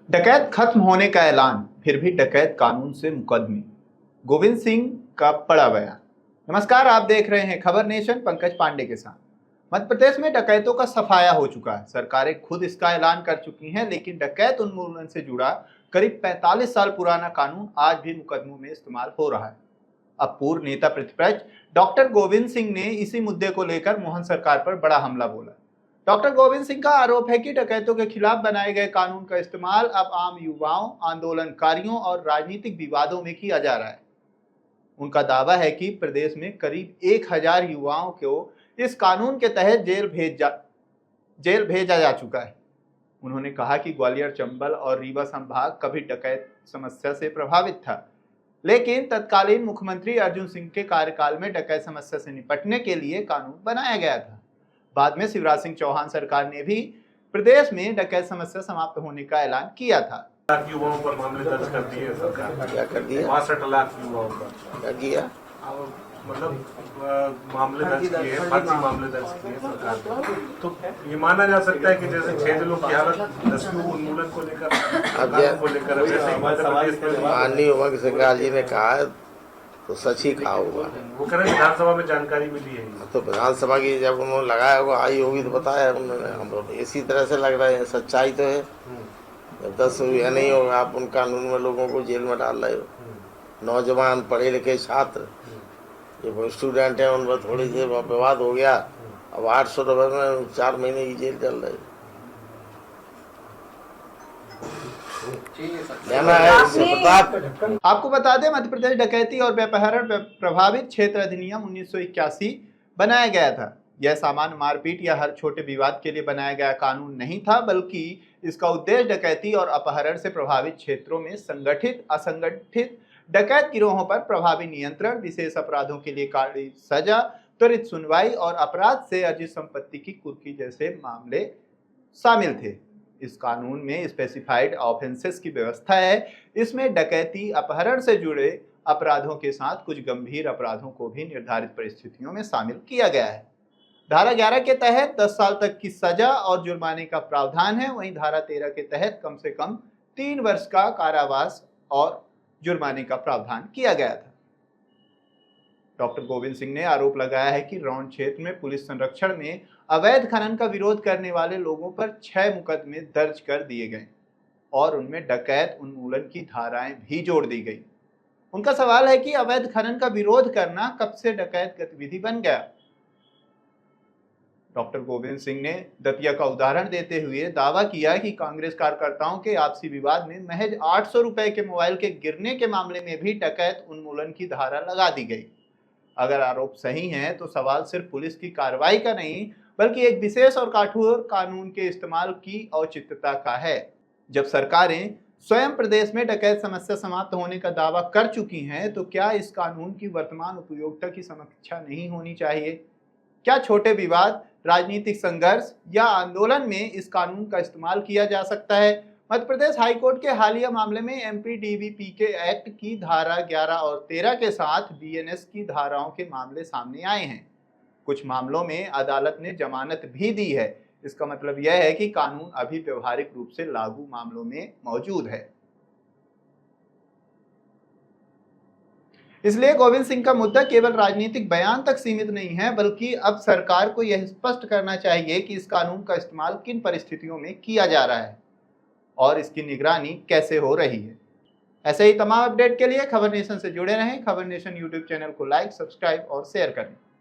डकैत खत्म होने का ऐलान, फिर भी डकैत कानून से मुकदमे। गोविंद सिंह का बड़ा बयान। नमस्कार, आप देख रहे हैं खबर नेशन, पंकज पांडे के साथ। मध्य प्रदेश में डकैतों का सफाया हो चुका है। सरकारें खुद इसका ऐलान कर चुकी हैं, लेकिन डकैत उन्मूलन से जुड़ा करीब 45 साल पुराना कानून आज भी मुकदमों में इस्तेमाल हो रहा है। अब पूर्व नेता प्रतिपक्ष डॉक्टर गोविंद सिंह ने इसी मुद्दे को लेकर मोहन सरकार पर बड़ा हमला बोला। डॉक्टर गोविंद सिंह का आरोप है कि डकैतों के खिलाफ बनाए गए कानून का इस्तेमाल अब आम युवाओं, आंदोलनकारियों और राजनीतिक विवादों में किया जा रहा है। उनका दावा है कि प्रदेश में करीब 1000 युवाओं को इस कानून के तहत जेल भेजा जा चुका है। उन्होंने कहा कि ग्वालियर, चंबल और रीवा संभाग कभी डकैत समस्या से प्रभावित था, लेकिन तत्कालीन मुख्यमंत्री अर्जुन सिंह के कार्यकाल में डकैत समस्या से निपटने के लिए कानून बनाया गया था। बाद में शिवराज सिंह चौहान सरकार ने भी प्रदेश में डकैत समस्या समाप्त होने का ऐलान किया था। लाख युवाओं पर मामले दर्ज कर दिए सरकार। क्या कर दिया? 62 लाख युवाओं पर क्या किया? मतलब मामले दर्ज किए, फर्जी मामले दर्ज किए सरकार ने। तो ये माना जा सकता है कि जैसे 6 जिलों की हालत दस्यु उन्मूलन को लेकर माननीय उमा सरकार जी ने कहा है तो सच ही कहा होगा। वो कह रहे विधानसभा में जानकारी मिली है। तो विधानसभा की जब उन्होंने लगाया होगा, आई होगी तो बताया उन्होंने। हम लोग इसी तरह से लग रहा है, सच्चाई तो है। जब 10 यह नहीं होगा, आप उन कानून में लोगों को जेल में डाल रहे हो। नौजवान पढ़े लिखे छात्र, ये स्टूडेंट है, उन पर थोड़ी देर विवाद हो गया, अब 800 रुपये में 4 महीने की जेल चल रही है। आपको बता दें, मध्य प्रदेश डकैती और व्यपहरण प्रभावित क्षेत्र अधिनियम 1981 बनाया गया था। यह सामान्य मारपीट या हर छोटे विवाद के लिए बनाया गया कानून नहीं था, बल्कि इसका उद्देश्य डकैती और अपहरण से प्रभावित क्षेत्रों में संगठित असंगठित डकैत गिरोहों पर प्रभावी नियंत्रण, विशेष अपराधों के लिए कड़ी सजा, त्वरित सुनवाई और अपराध से अर्जित संपत्ति की कुर्की जैसे मामले शामिल थे। इस कानून में स्पेसिफाइड ऑफेंसेस की व्यवस्था है। इसमें डकैती, अपहरण से जुड़े अपराधों के साथ कुछ गंभीर अपराधों को भी निर्धारित परिस्थितियों में शामिल किया गया है। धारा 11 के तहत 10 साल तक की सजा और जुर्माने का प्रावधान है। वहीं धारा 13 के तहत कम से कम 3 वर्ष का कारावास और जुर्माने का प्रावधान किया गया था। डॉक्टर गोविंद सिंह ने आरोप लगाया है कि रौन क्षेत्र में पुलिस संरक्षण में अवैध खनन का विरोध करने वाले लोगों पर 6 मुकदमे दर्ज कर दिए गए और उनमें डकैत उन्मूलन की धाराएं भी जोड़ दी गई। उनका सवाल है कि अवैध खनन का विरोध करना कब से डकैत गतिविधि बन गया। डॉक्टर गोविंद सिंह ने दतिया का उदाहरण देते हुए दावा किया कि कांग्रेस कार्यकर्ताओं के आपसी विवाद में महज 800 रुपए के मोबाइल के गिरने के मामले में भी डकैत उन्मूलन की धारा लगा दी गई। अगर आरोप सही है तो सवाल सिर्फ पुलिस की कार्रवाई का नहीं, बल्कि एक विशेष और कठोर कानून के इस्तेमाल की औचित्यता का है। जब सरकारें स्वयं प्रदेश में डकैत समस्या समाप्त होने का दावा कर चुकी हैं, तो क्या इस कानून की वर्तमान उपयोगिता की समीक्षा नहीं होनी चाहिए? क्या छोटे विवाद, राजनीतिक संघर्ष या आंदोलन में इस कानून का इस्तेमाल किया जा सकता है? मध्य प्रदेश हाईकोर्ट के हालिया मामले में एमपीडीवीपीके एक्ट की धारा 11 और 13 के साथ बीएनएस की धाराओं के मामले सामने आए हैं। कुछ मामलों में अदालत ने जमानत भी दी है। इसका मतलब यह है कि कानून अभी व्यवहारिक रूप से लागू मामलों में मौजूद है। इसलिए गोविंद सिंह का मुद्दा केवल राजनीतिक बयान तक सीमित नहीं है, बल्कि अब सरकार को यह स्पष्ट करना चाहिए कि इस कानून का इस्तेमाल किन परिस्थितियों में किया जा रहा है और इसकी निगरानी कैसे हो रही है। ऐसे ही तमाम अपडेट के लिए खबर नेशन से जुड़े रहें। खबर नेशन यूट्यूब चैनल को लाइक, सब्सक्राइब और शेयर करें।